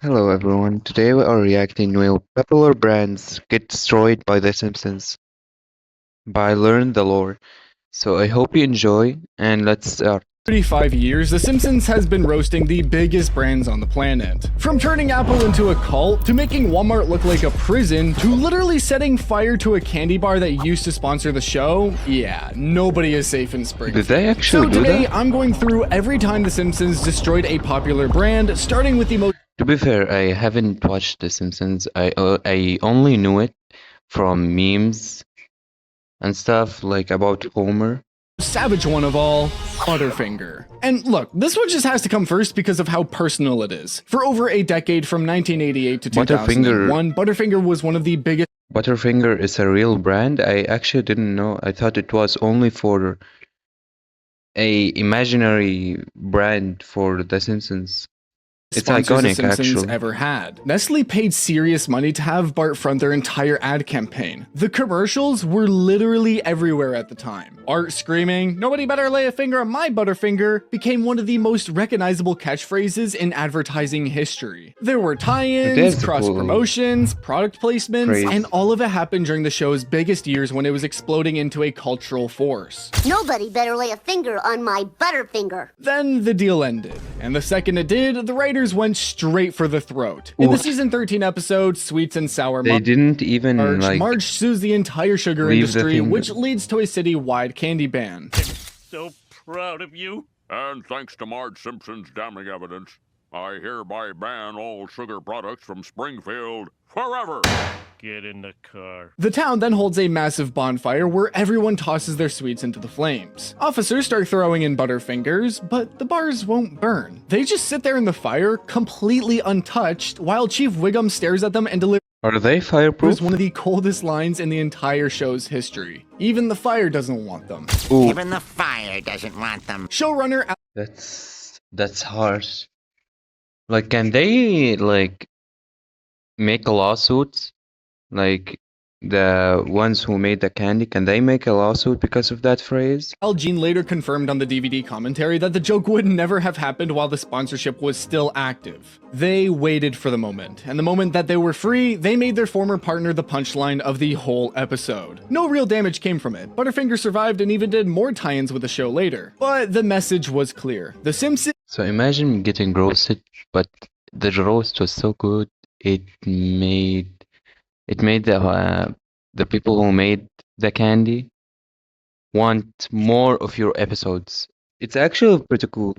Hello everyone, today we are reacting to popular brands get destroyed by The Simpsons by Learn the Lore. So I hope you enjoy and let's start. 35 years, The Simpsons has been roasting the biggest brands on the planet. From turning Apple into a cult, to making Walmart look like a prison, to literally setting fire to a candy bar that used to sponsor the show, yeah, nobody is safe in Springfield. Did they actually do today, that? I'm going through every time The Simpsons destroyed a popular brand, starting with the most To be fair, I haven't watched The Simpsons. I only knew it from memes and stuff like about Homer. savage one of all, Butterfinger. And look, this one just has to come first because of how personal it is. For over a decade, from 1988 to 2001, Butterfinger was one of the biggest. Butterfinger is a real brand? I actually didn't know. I thought it was only for a imaginary brand for The Simpsons. It's sponsors The iconic, Simpsons actually. ever had. Nestle paid serious money to have Bart front their entire ad campaign. The commercials were literally everywhere at the time. Art screaming, "Nobody better lay a finger on my Butterfinger," became one of the most recognizable catchphrases in advertising history. There were tie-ins, cross-promotions, product placements, and all of it happened during the show's biggest years when it was exploding into a cultural force. Nobody better lay a finger on my Butterfinger. Then the deal ended, and the second it did, the writers went straight for the throat. In the season 13 episode, Sweets and Sour They didn't even Marge sues the entire sugar industry, which leads to a city-wide candy ban. I'm so proud of you. And thanks to Marge Simpson's damning evidence, I hereby ban all sugar products from Springfield forever. Get in the car. The town then holds a massive bonfire where everyone tosses their sweets into the flames. Officers start throwing in Butterfingers, but the bars won't burn. They just sit there in the fire, completely untouched, while Chief Wiggum stares at them and delivers. Are they fireproof? One of the coldest lines in the entire show's history. Even the fire doesn't want them. Ooh. Even the fire doesn't want them. Showrunner That's harsh. Like, can they like make lawsuits? Like the ones who made the candy, can they make a lawsuit because of that phrase? Al Jean later confirmed on the DVD commentary that the joke would never have happened while the sponsorship was still active. They waited for the moment, and the moment that they were free, they made their former partner the punchline of the whole episode. No real damage came from it. Butterfinger survived and even did more tie-ins with the show later. But the message was clear. The Simpsons. So imagine getting roasted, but the roast was so good, it made the people who made the candy want more of your episodes. It's actually pretty cool.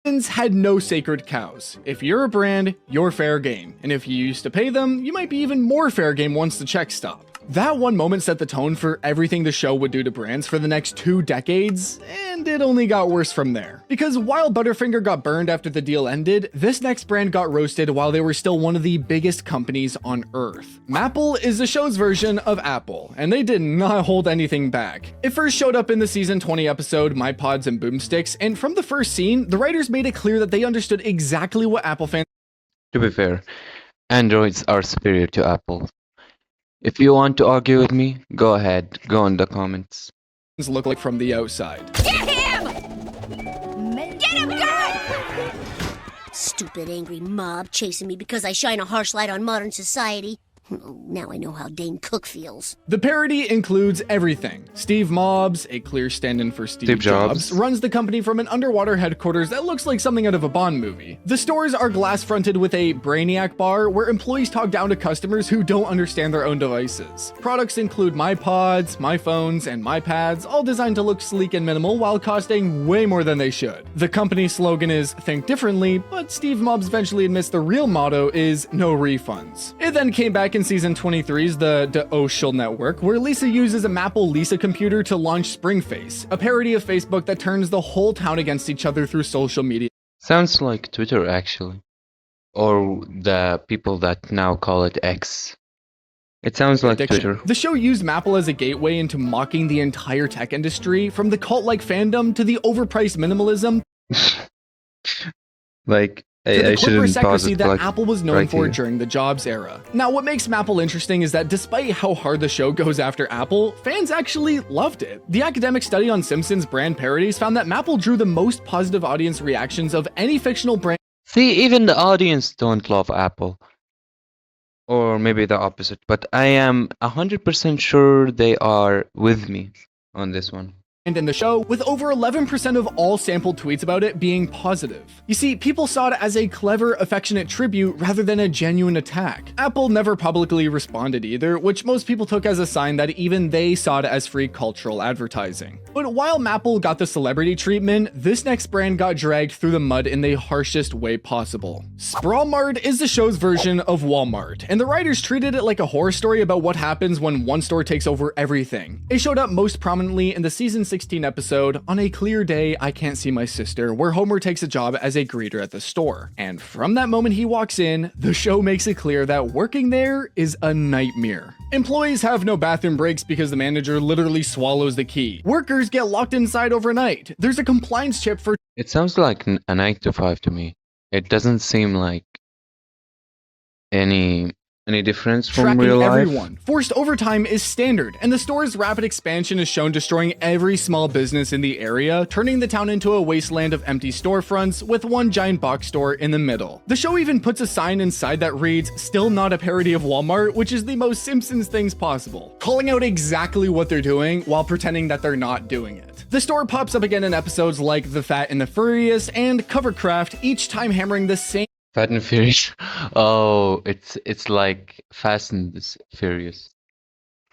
Had no sacred cows. If you're a brand, you're fair game. And if you used to pay them, you might be even more fair game once the checks stop. That one moment set the tone for everything the show would do to brands for the next 2 decades, and it only got worse from there. Because while Butterfinger got burned after the deal ended, this next brand got roasted while they were still one of the biggest companies on Earth. Maple is the show's version of Apple, and they did not hold anything back. It first showed up in the season 20 episode My Pods and Boomsticks, and from the first scene, the writers made it clear that they understood exactly what Apple fans. To be fair, Androids are superior to Apple. If you want to argue with me, go ahead, go in the comments. Look like from the outside. Get him! Get him, guy! Stupid angry mob chasing me because I shine a harsh light on modern society. Oh, now I know how Dane Cook feels. The parody includes everything. Steve Mobs, a clear stand-in for Steve Jobs, runs the company from an underwater headquarters that looks like something out of a Bond movie. The stores are glass-fronted with a Brainiac bar where employees talk down to customers who don't understand their own devices. Products include My Pods, My Phones, and My Pads, all designed to look sleek and minimal while costing way more than they should. The company's slogan is Think Differently, but Steve Mobs eventually admits the real motto is No Refunds. It then came back in season 23's The Social Network, where Lisa uses a Maple Lisa computer to launch Springface, a parody of Facebook that turns the whole town against each other through social media. Sounds like Twitter, actually. Or the people that now call it X. It sounds like Twitter. The show used Maple as a gateway into mocking the entire tech industry, from the cult-like fandom to the overpriced minimalism. Like, to the I shouldn't pause secrecy it, that like, Apple was known right for here. during the Jobs era. Now, what makes Maple interesting is that despite how hard the show goes after Apple, fans actually loved it. The academic study on Simpsons brand parodies found that Maple drew the most positive audience reactions of any fictional brand. See, even the audience don't love Apple. Or maybe the opposite, but I am 100% sure they are with me on this one. And in the show, with over 11% of all sampled tweets about it being positive. You see, people saw it as a clever, affectionate tribute rather than a genuine attack. Apple never publicly responded either, which most people took as a sign that even they saw it as free cultural advertising. But while Maple got the celebrity treatment, this next brand got dragged through the mud in the harshest way possible. Sprawl Mart is the show's version of Walmart, and the writers treated it like a horror story about what happens when one store takes over everything. It showed up most prominently in the season 16 episode, On a Clear Day, I Can't See My Sister, where Homer takes a job as a greeter at the store. And from that moment he walks in, the show makes it clear that working there is a nightmare. Employees have no bathroom breaks because the manager literally swallows the key. Workers get locked inside overnight. There's a compliance chip for It sounds like a 9 to 5 to me. It doesn't seem like any difference from tracking real life. everyone. Forced overtime is standard, and the store's rapid expansion is shown destroying every small business in the area, turning the town into a wasteland of empty storefronts with one giant box store in the middle. The show even puts a sign inside that reads, "Still not a parody of Walmart," which is the most Simpsons things possible, calling out exactly what they're doing while pretending that they're not doing it. The store pops up again in episodes like The Fat and the Furious and Covercraft, each time hammering the same Fat and Furious. Oh, it's like Fast and Furious.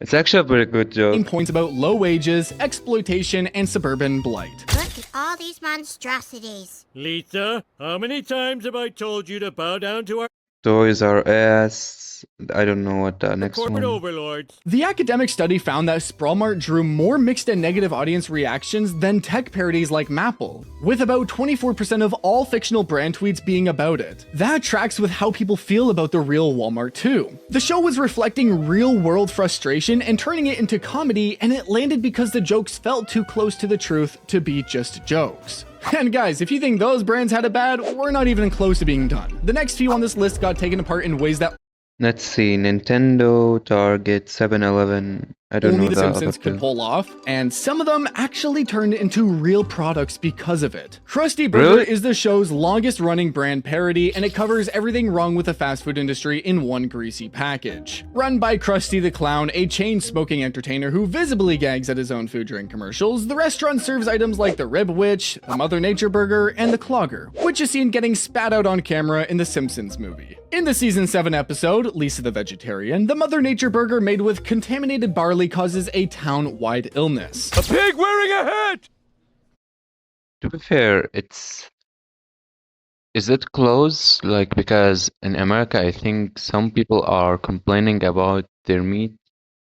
It's actually a pretty good joke. points about low wages, exploitation, and suburban blight. Look at all these monstrosities. Lisa, how many times have I told you to bow down to our Toys R Us. I don't know what the next corporate one. overlords? The academic study found that Sprawl Mart drew more mixed and negative audience reactions than tech parodies like Maple, with about 24% of all fictional brand tweets being about it. That tracks with how people feel about the real Walmart too. The show was reflecting real-world frustration and turning it into comedy, and it landed because the jokes felt too close to the truth to be just jokes. And guys, if you think those brands had it bad, we're not even close to being done. The next few on this list got taken apart in ways that Let's see, Nintendo, Target, 7-Eleven. I don't only know The the other Simpsons could two. pull off, and some of them actually turned into real products because of it. Krusty Burger Really? is the show's longest running brand parody, and it covers everything wrong with the fast food industry in one greasy package. Run by Krusty the Clown, a chain-smoking entertainer who visibly gags at his own food during commercials, the restaurant serves items like the Rib Witch, the Mother Nature Burger, and the Clogger, which is seen getting spat out on camera in the Simpsons movie. In the season 7 episode, Lisa the Vegetarian, the Mother Nature Burger made with contaminated barley causes a town-wide illness. A pig wearing a hat! To be fair, is it close? Like, because in America, I think some people are complaining about their meat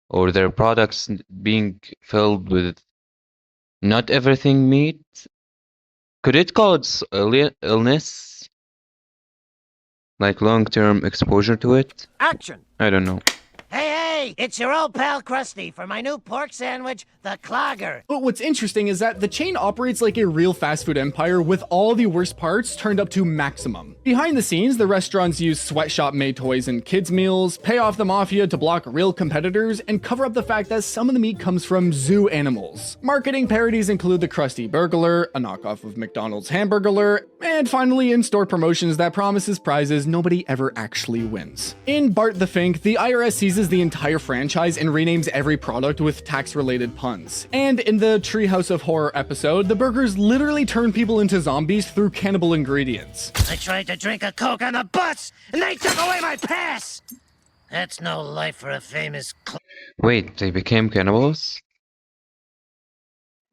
or their products being filled with not everything meat. Could it cause illness? Like long-term exposure to it? Action! I don't know. Hey, it's your old pal Krusty for my new pork sandwich, the Clogger. But what's interesting is that the chain operates like a real fast food empire with all the worst parts turned up to maximum. Behind the scenes, the restaurants use sweatshop-made toys and kids' meals, pay off the mafia to block real competitors, and cover up the fact that some of the meat comes from zoo animals. Marketing parodies include the Krusty Burglar, a knockoff of McDonald's Hamburglar, and finally in-store promotions that promises prizes nobody ever actually wins. In Bart the Fink, the IRS seizes the entire franchise and renames every product with tax-related puns. And in the Treehouse of Horror episode, the burgers literally turn people into zombies through cannibal ingredients. I tried to drink a Coke on the bus, and they took away my pass! That's no life for a famous Wait, they became cannibals?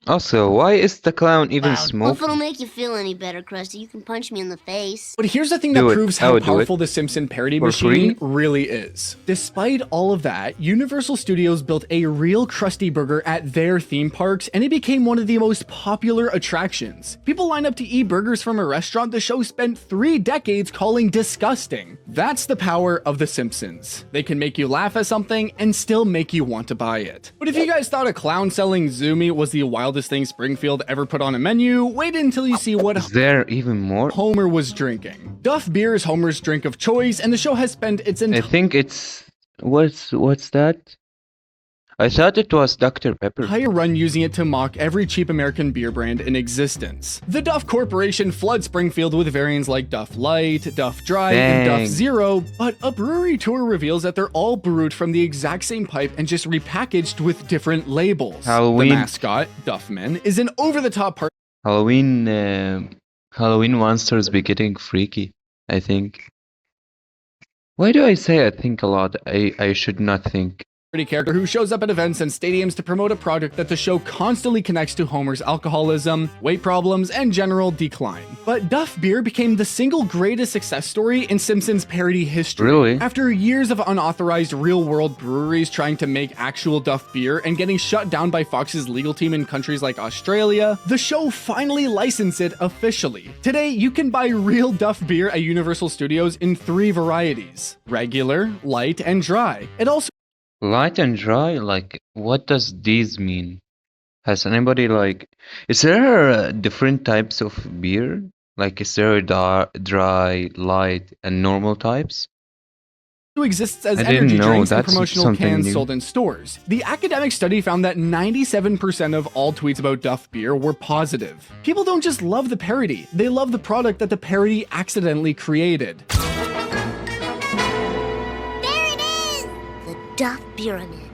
Also, why is the clown even Well, if smoking? it'll make you feel any better, Krusty, you can punch me in the face. But here's the thing that Do it. proves I how would do it. powerful the Simpson parody For machine free? really is. Despite all of that, Universal Studios built a real Krusty Burger at their theme parks, and it became one of the most popular attractions. People line up to eat burgers from a restaurant the show spent 3 decades calling disgusting. That's the power of The Simpsons. They can make you laugh at something and still make you want to buy it. But if you guys thought a clown selling zoo meat was the wildest thing Springfield ever put on a menu, wait until you see what Is there even more? Homer was drinking. Duff beer is Homer's drink of choice, and the show has spent its I entire think it's what's that? I thought it was Dr. Pepper. Entire run using it to mock every cheap American beer brand in existence. The Duff Corporation floods Springfield with variants like Duff Light, Duff Dry, and Duff Dang. Zero, but a brewery tour reveals that they're all brewed from the exact same pipe and just repackaged with different labels. Halloween. The mascot, Duffman, is an over-the-top part Halloween monsters be getting freaky, I think. Why do I say I think a lot? I should not think. character who shows up at events and stadiums to promote a product that the show constantly connects to Homer's alcoholism, weight problems, and general decline. But Duff Beer became the single greatest success story in Simpsons parody history. Really? After years of unauthorized real-world breweries trying to make actual Duff Beer and getting shut down by Fox's legal team in countries like Australia, the show finally licensed it officially. Today, you can buy real Duff Beer at Universal Studios in 3 varieties: regular, light, and dry. It also Light and dry? Like, what does these mean? Has anybody is there different types of beer? Like, is there dry, light, and normal types? exists as I didn't energy know. drinks and That's promotional something cans new. sold in stores. The academic study found that 97% of all tweets about Duff Beer were positive. People don't just love the parody, they love the product that the parody accidentally created. There it is! The Duff Pyramid.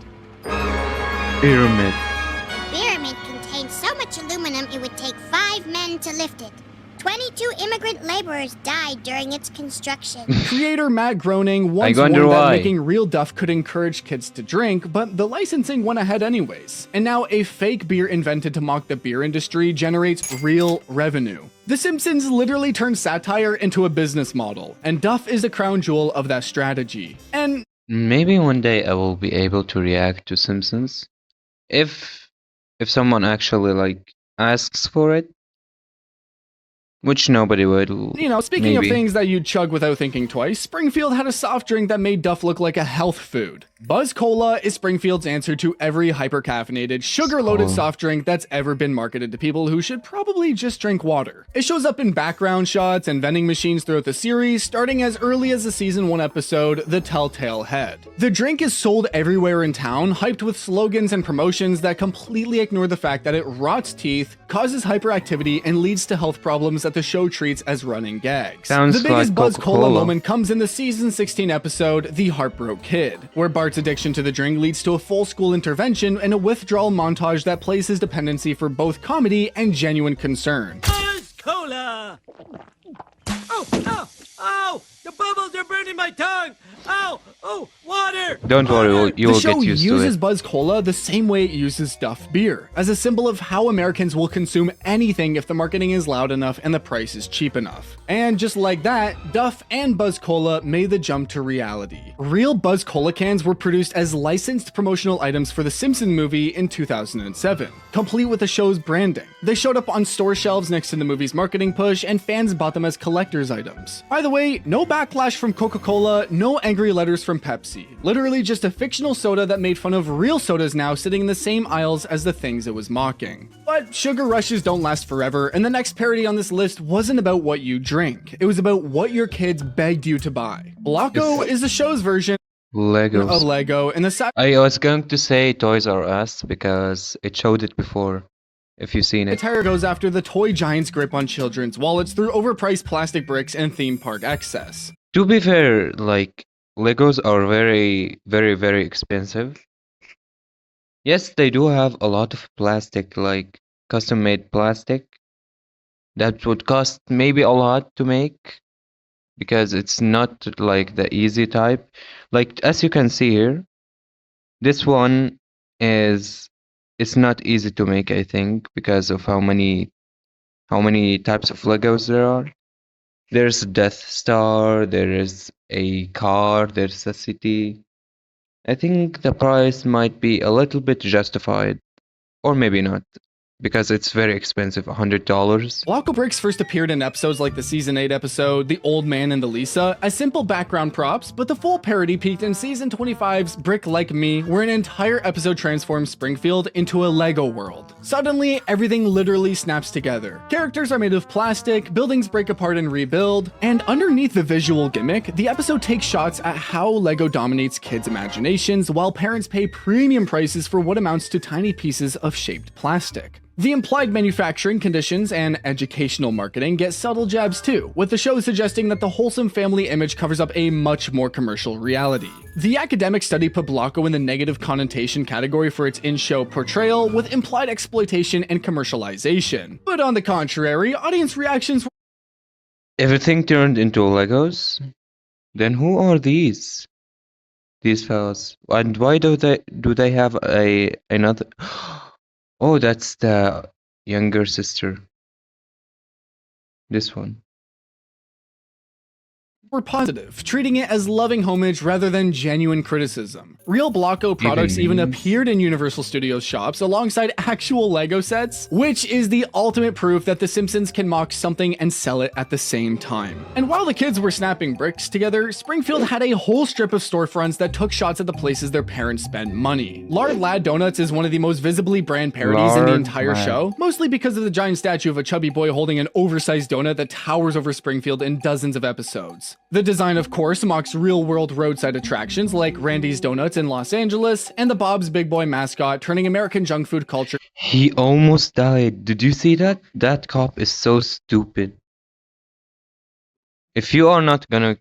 Pyramid. Pyramid contains so much aluminum it would take 5 men to lift it. 22 immigrant laborers died during its construction. Creator Matt Groening once wonder warned that why. making real Duff could encourage kids to drink, but the licensing went ahead anyways. And now a fake beer invented to mock the beer industry generates real revenue. The Simpsons literally turned satire into a business model, and Duff is the crown jewel of that strategy. And Maybe one day I will be able to react to Simpsons. If someone actually asks for it. Which nobody would. you know, speaking maybe. of things that you'd chug without thinking twice, Springfield had a soft drink that made Duff look like a health food. Buzz Cola is Springfield's answer to every hyper-caffeinated, sugar-loaded Oh. soft drink that's ever been marketed to people who should probably just drink water. It shows up in background shots and vending machines throughout the series, starting as early as the season 1 episode, The Telltale Head. The drink is sold everywhere in town, hyped with slogans and promotions that completely ignore the fact that it rots teeth, causes hyperactivity, and leads to health problems that the show treats as running gags. Sounds The biggest like Buzz Cola Coca-Cola. moment comes in the season 16 episode, The Heartbroke Kid, where Bart's addiction to the drink leads to a full school intervention and a withdrawal montage that plays his dependency for both comedy and genuine concern. Buzz Cola! Oh, oh, oh! The bubbles are burning my tongue! Ow! Oh, water! Don't worry, you The will show get used to uses it. Buzz Cola the same way it uses Duff Beer, as a symbol of how Americans will consume anything if the marketing is loud enough and the price is cheap enough. And just like that, Duff and Buzz Cola made the jump to reality. Real Buzz Cola cans were produced as licensed promotional items for the Simpsons movie in 2007, complete with the show's branding. They showed up on store shelves next to the movie's marketing push, and fans bought them as collector's items. By the way, no backlash from Coca-Cola, no angry letters from Pepsi. Literally just a fictional soda that made fun of real sodas now sitting in the same aisles as the things it was mocking. But sugar rushes don't last forever, and the next parody on this list wasn't about what you drink. It was about what your kids begged you to buy. Blocko is the show's version Legos. of Lego, and the I was going to say Toys R Us because it showed it before. If you've seen it. satire goes after the toy giant's grip on children's wallets through overpriced plastic bricks and theme park excess. To be fair, Legos are very, very, very expensive. Yes, they do have a lot of plastic, custom-made plastic. That would cost maybe a lot to make because it's not like the easy type. As you can see here, this one it's not easy to make, I think, because of how many types of Legos there are. There's a Death Star, there is a car, there's a city. I think the price might be a little bit justified, or maybe not. because it's very expensive, $100. Blocko bricks first appeared in episodes like the Season 8 episode, The Old Man and the Lisa, as simple background props, but the full parody peaked in Season 25's Brick Like Me, where an entire episode transforms Springfield into a Lego world. Suddenly, everything literally snaps together. Characters are made of plastic, buildings break apart and rebuild, and underneath the visual gimmick, the episode takes shots at how Lego dominates kids' imaginations while parents pay premium prices for what amounts to tiny pieces of shaped plastic. The implied manufacturing conditions and educational marketing get subtle jabs too, with the show suggesting that the wholesome family image covers up a much more commercial reality. The academic study put Blocko in the negative connotation category for its in-show portrayal, with implied exploitation and commercialization. But on the contrary, audience reactions were Everything turned into Legos? Then who are these? These fellas. And why do they have another? Oh, that's the younger sister. This one. positive, treating it as loving homage rather than genuine criticism. Real Blocko products even appeared in Universal Studios shops alongside actual Lego sets, which is the ultimate proof that The Simpsons can mock something and sell it at the same time. And while the kids were snapping bricks together, Springfield had a whole strip of storefronts that took shots at the places their parents spent money. Lard Lad Donuts is one of the most visibly brand parodies in the entire show, mostly because of the giant statue of a chubby boy holding an oversized donut that towers over Springfield in dozens of episodes. The design, of course, mocks real-world roadside attractions like Randy's Donuts in Los Angeles and the Bob's Big Boy mascot, turning American junk food culture. He almost died. Did you see that? That cop is so stupid. If you are not going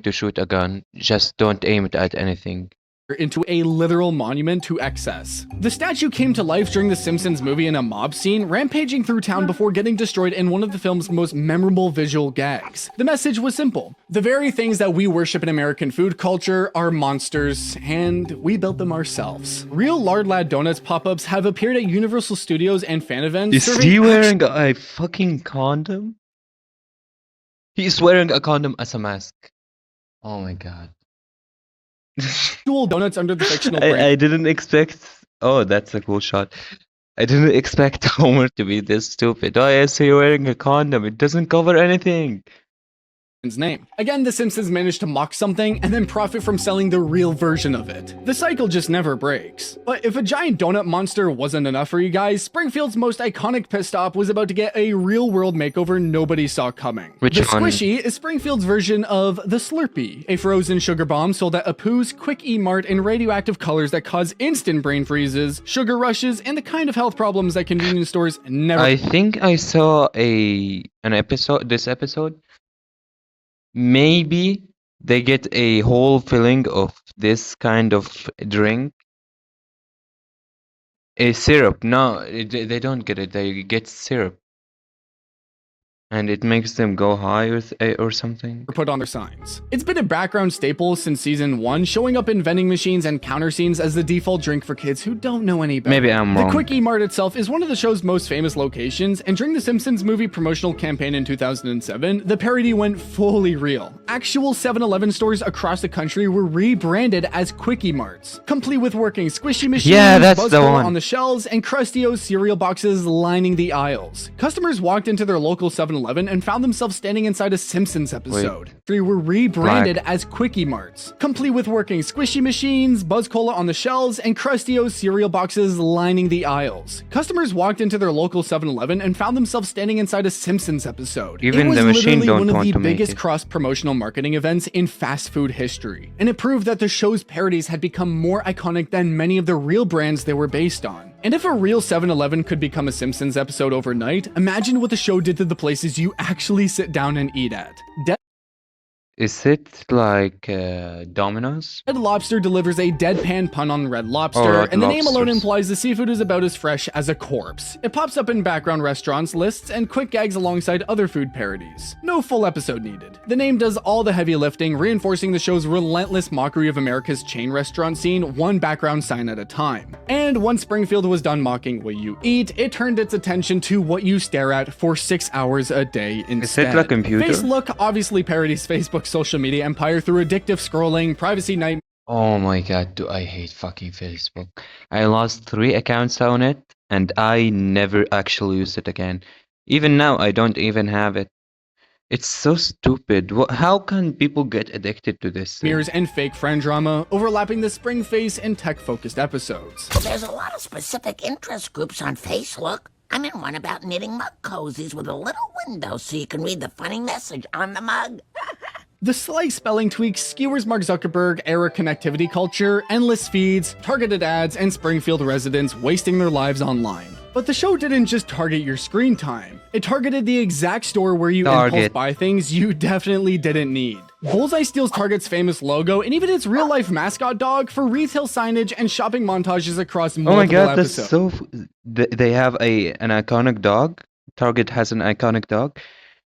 to shoot a gun, just don't aim it at anything. Into a literal monument to excess. The statue came to life during the Simpsons movie in a mob scene, rampaging through town before getting destroyed in one of the film's most memorable visual gags. The message was simple. The very things that we worship in American food culture are monsters, and we built them ourselves. Real Lard Lad Donuts pop-ups have appeared at Universal Studios and fan events. Is he wearing a fucking condom? He's wearing a condom as a mask. Oh my god. Actual donuts under the fictional brand. I didn't expect. Oh, that's a cool shot. I didn't expect Homer to be this stupid. Oh, yes, you're wearing a condom. It doesn't cover anything. Name. Again, The Simpsons managed to mock something and then profit from selling the real version of it. The cycle just never breaks. But if a giant donut monster wasn't enough for you guys, Springfield's most iconic pit stop was about to get a real-world makeover nobody saw coming. Which the one? Squishy is Springfield's version of the Slurpee, a frozen sugar bomb sold at Apu's Quick E Mart in radioactive colors that cause instant brain freezes, sugar rushes, and the kind of health problems that convenience stores never. I think I saw this episode. Maybe they get a whole filling of this kind of drink. A syrup. No, they don't get it. They get syrup. And it makes them go high or something. Put on their signs. It's been a background staple since season 1, showing up in vending machines and counter scenes as the default drink for kids who don't know any better. Maybe I'm wrong. The Quick E Mart itself is one of the show's most famous locations, and during the Simpsons movie promotional campaign in 2007, the parody went fully real. Actual 7-Eleven stores across the country were rebranded as Quick E Marts, complete with working squishy machines, yeah, that's Buzz the Cola one on the shelves, and Krusty-O's cereal boxes lining the aisles. Customers walked into their local 7-Eleven and found themselves standing inside a Simpsons episode. They were rebranded as Quickie Marts, complete with working squishy machines, Buzz Cola on the shelves, and Krusty-O's cereal boxes lining the aisles. Customers walked into their local 7-Eleven and found themselves standing inside a Simpsons episode. Even it was the machine literally don't one of want the to make biggest it. cross-promotional marketing events in fast food history, and it proved that the show's parodies had become more iconic than many of the real brands they were based on. And if a real 7-Eleven could become a Simpsons episode overnight, imagine what the show did to the places you actually sit down and eat at. Is it like Domino's? Red Lobster delivers a deadpan pun on Red Lobster, Red and the name alone Lobsters. implies the seafood is about as fresh as a corpse. It pops up in background restaurants, lists, and quick gags alongside other food parodies. No full episode needed. The name does all the heavy lifting, reinforcing the show's relentless mockery of America's chain restaurant scene, one background sign at a time. And once Springfield was done mocking what you eat, it turned its attention to what you stare at for 6 hours a day instead. Is it like computer? Facelook obviously parodies Facebook's social media empire through addictive scrolling, privacy night Oh my god, do I hate fucking Facebook. I lost 3 accounts on it, and I never actually used it again. Even now, I don't even have it. It's so stupid. How can people get addicted to this thing? Mirrors and fake friend drama, overlapping the spring face and tech-focused episodes. There's a lot of specific interest groups on Facebook. I'm in one about knitting mug cozies with a little window so you can read the funny message on the mug. The slight spelling tweaks skewers Mark Zuckerberg era connectivity culture, endless feeds, targeted ads, and Springfield residents wasting their lives online. But the show didn't just target your screen time. It targeted the exact store where you impulse buy things you definitely didn't need. Bullseye steals Target's famous logo and even its real-life mascot dog for retail signage and shopping montages across multiple Oh my god, episodes. that's so... They have an iconic dog. Target has an iconic dog.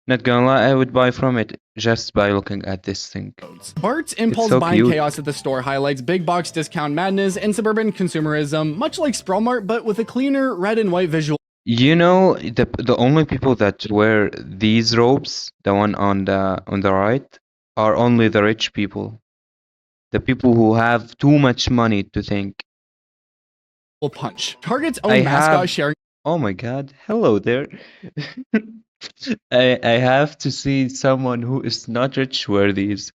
Not gonna lie, I would buy from it just by looking at this thing. Bart's impulse so buying cute. chaos at the store highlights big box discount madness and suburban consumerism, much like Spralmart, but with a cleaner red and white visual. You know, the only people that wear these robes, the one on the right, are only the rich people. The people who have too much money to think. Punch. Target's own mascot sharing. Oh my god, hello there. I have to see someone who is not rich wear these.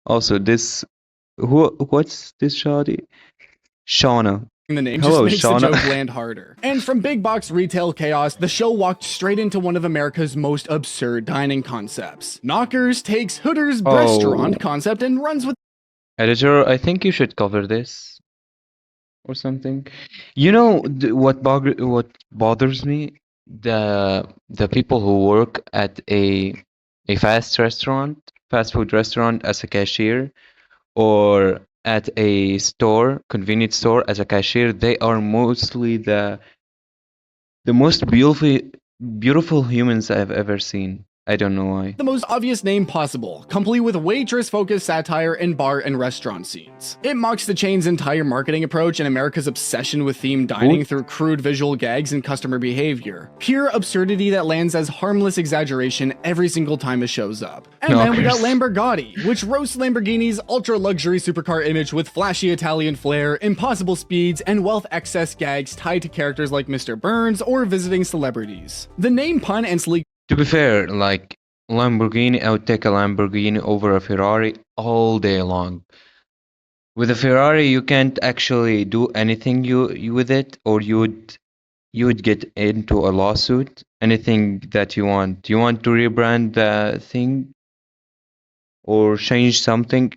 Also, what's this shoddy? Shauna. The name Hello, just makes Shauna. the joke land harder. And from big box retail chaos, the show walked straight into one of America's most absurd dining concepts. Knockers takes Hooters restaurant concept and runs with. Editor, I think you should cover this or something. You know what bothers me? The people who work at a fast food restaurant as a cashier, or at a convenience store as a cashier, they are mostly the most beautiful humans I've ever seen. I don't know why. The most obvious name possible, complete with waitress-focused satire in bar and restaurant scenes. It mocks the chain's entire marketing approach and America's obsession with themed dining through crude visual gags and customer behavior. Pure absurdity that lands as harmless exaggeration every single time it shows up. And then we got Lamborghini, which roasts Lamborghini's ultra-luxury supercar image with flashy Italian flair, impossible speeds, and wealth excess gags tied to characters like Mr. Burns or visiting celebrities. The name pun and sleek. To be fair, like Lamborghini, I would take a Lamborghini over a Ferrari all day long. With a Ferrari, you can't actually do anything you with it, or you would get into a lawsuit. Anything that you want. You want to rebrand the thing or change something.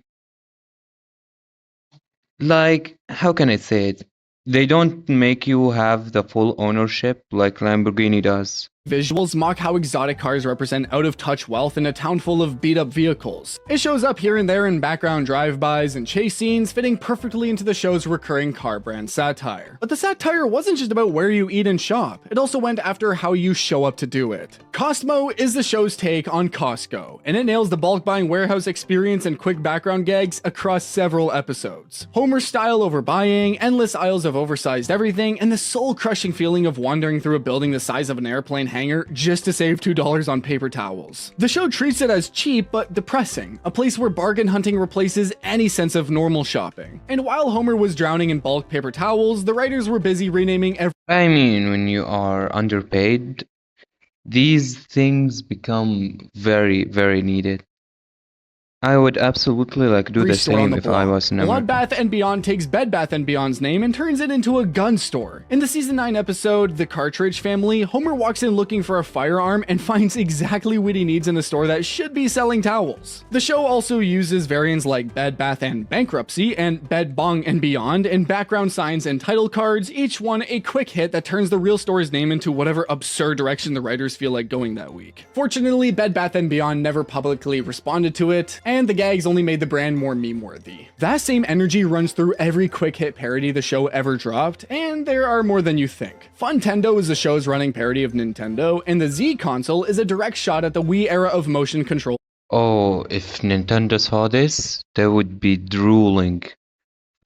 Like, how can I say it? They don't make you have the full ownership like Lamborghini does. Visuals mock how exotic cars represent out-of-touch wealth in a town full of beat-up vehicles. It shows up here and there in background drive-bys and chase scenes, fitting perfectly into the show's recurring car brand satire. But the satire wasn't just about where you eat and shop, it also went after how you show up to do it. Costmo is the show's take on Costco, and it nails the bulk buying warehouse experience and quick background gags across several episodes. Homer-style overbuying, endless aisles of oversized everything, and the soul-crushing feeling of wandering through a building the size of an airplane hanger just to save $2 on paper towels. The show treats it as cheap but depressing, a place where bargain hunting replaces any sense of normal shopping. And while Homer was drowning in bulk paper towels, the writers were busy renaming every. I mean, when you are underpaid, these things become very, very needed. I would absolutely do the same if I was an American. Bloodbath & Beyond takes Bed Bath & Beyond's name and turns it into a gun store. In the season 9 episode, The Cartridge Family, Homer walks in looking for a firearm and finds exactly what he needs in a store that should be selling towels. The show also uses variants like Bed Bath & Bankruptcy and Bed Bong & Beyond in background signs and title cards, each one a quick hit that turns the real store's name into whatever absurd direction the writers feel like going that week. Fortunately, Bed Bath & Beyond never publicly responded to it, and the gags only made the brand more meme-worthy. That same energy runs through every quick hit parody the show ever dropped, and there are more than you think. Funtendo is the show's running parody of Nintendo, and the Z console is a direct shot at the Wii era of motion control. Oh, if Nintendo saw this, they would be drooling.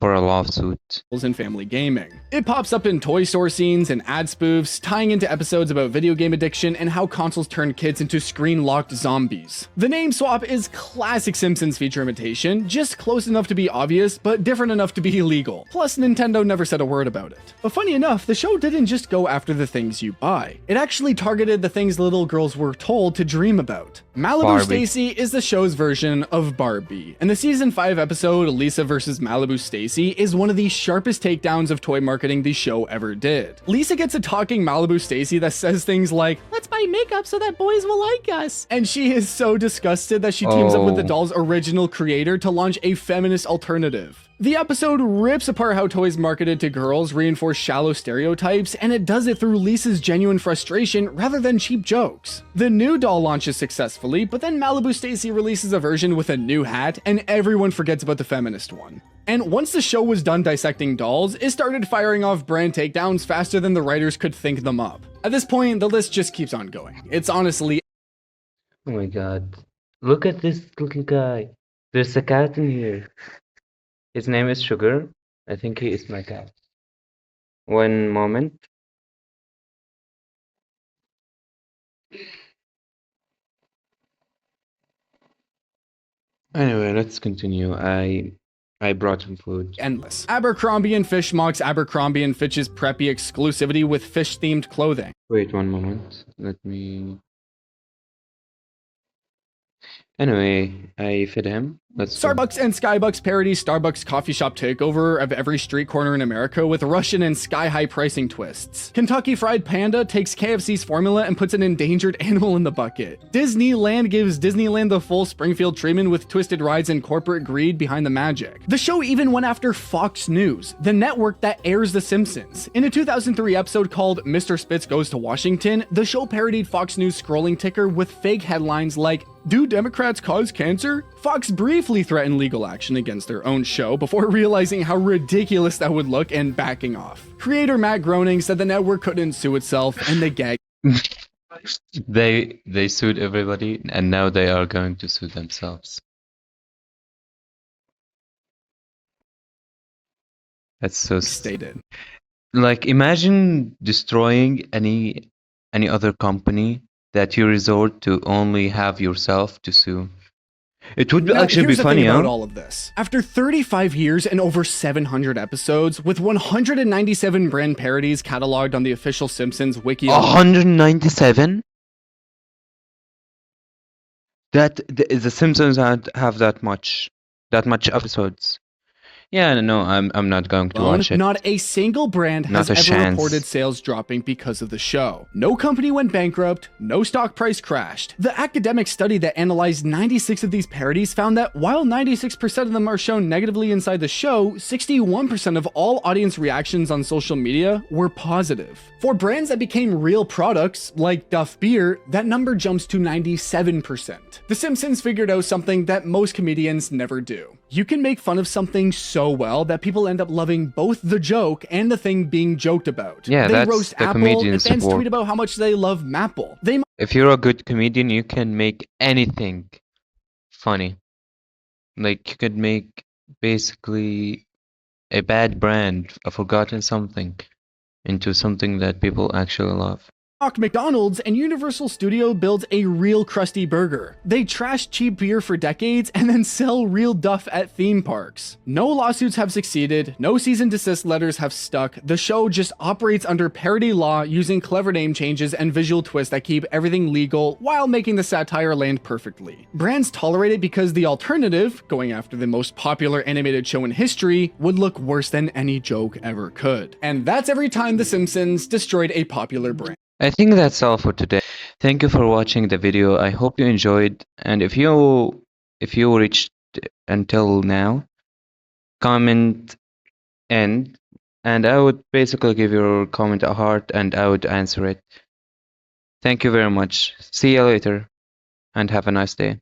for a lawsuit. In family gaming. It pops up in toy store scenes and ad spoofs, tying into episodes about video game addiction and how consoles turn kids into screen-locked zombies. The name swap is classic Simpsons feature imitation, just close enough to be obvious, but different enough to be illegal. Plus, Nintendo never said a word about it. But funny enough, the show didn't just go after the things you buy. It actually targeted the things little girls were told to dream about. Malibu Barbie. Stacy is the show's version of Barbie, and the season 5 episode Lisa vs. Malibu Stacy is one of the sharpest takedowns of toy marketing the show ever did. Lisa gets a talking Malibu Stacy that says things like, "Let's buy makeup so that boys will like us." And she is so disgusted that she teams up with the doll's original creator to launch a feminist alternative. The episode rips apart how toys marketed to girls reinforce shallow stereotypes, and it does it through Lisa's genuine frustration rather than cheap jokes. The new doll launches successfully, but then Malibu Stacy releases a version with a new hat, and everyone forgets about the feminist one. And once the show was done dissecting dolls, it started firing off brand takedowns faster than the writers could think them up. At this point, the list just keeps on going. It's honestly... Oh my god. Look at this little guy. There's a cat in here. His name is Sugar. I think he is my cat. One moment. Anyway, let's continue. I brought him food. endless. Abercrombie and Fish mocks Abercrombie and Fitch's preppy exclusivity with fish-themed clothing. Wait one moment. Let me... Anyway, I fed him. Let's go. Starbucks and Skybucks parody Starbucks coffee shop takeover of every street corner in America with Russian and sky-high pricing twists. Kentucky Fried Panda takes KFC's formula and puts an endangered animal in the bucket. Disneyland gives Disneyland the full Springfield treatment with twisted rides and corporate greed behind the magic. The show even went after Fox News, the network that airs The Simpsons. In a 2003 episode called Mr. Spitz Goes to Washington, the show parodied Fox News scrolling ticker with fake headlines like, "Do Democrats cause cancer?" Fox briefly threatened legal action against their own show before realizing how ridiculous that would look and backing off. Creator Matt Groening said the network couldn't sue itself and the gag They sued everybody and now they are going to sue themselves. That's so stated. like imagine destroying any other company that you resort to only have yourself to sue. It would Now, actually be here's the funny, thing about huh? all of this. After 35 years and over 700 episodes, with 197 brand parodies cataloged on the official Simpsons wiki, 197? The Simpsons have that much episodes. Yeah, no, I'm not going to watch it. not a single brand has Not a ever chance. reported sales dropping because of the show. No company went bankrupt, no stock price crashed. The academic study that analyzed 96 of these parodies found that while 96% of them are shown negatively inside the show, 61% of all audience reactions on social media were positive. For brands that became real products, like Duff Beer, that number jumps to 97%. The Simpsons figured out something that most comedians never do. You can make fun of something so well that people end up loving both the joke and the thing being joked about. Yeah, they that's roast the Apple, and comedian's fans work. tweet about how much they love Maple. They If you're a good comedian, you can make anything funny. Like you could make basically a bad brand, a forgotten something, into something that people actually love. mock McDonald's, and Universal Studio builds a real crusty burger. They trash cheap beer for decades and then sell real duff at theme parks. No lawsuits have succeeded, no cease and desist letters have stuck. The show just operates under parody law using clever name changes and visual twists that keep everything legal while making the satire land perfectly. Brands tolerate it because the alternative, going after the most popular animated show in history, would look worse than any joke ever could. And that's every time The Simpsons destroyed a popular brand. I think that's all for today. Thank you for watching the video. I hope you enjoyed. And if you reached until now, comment and I would basically give your comment a heart and I would answer it. Thank you very much. See you later and have a nice day.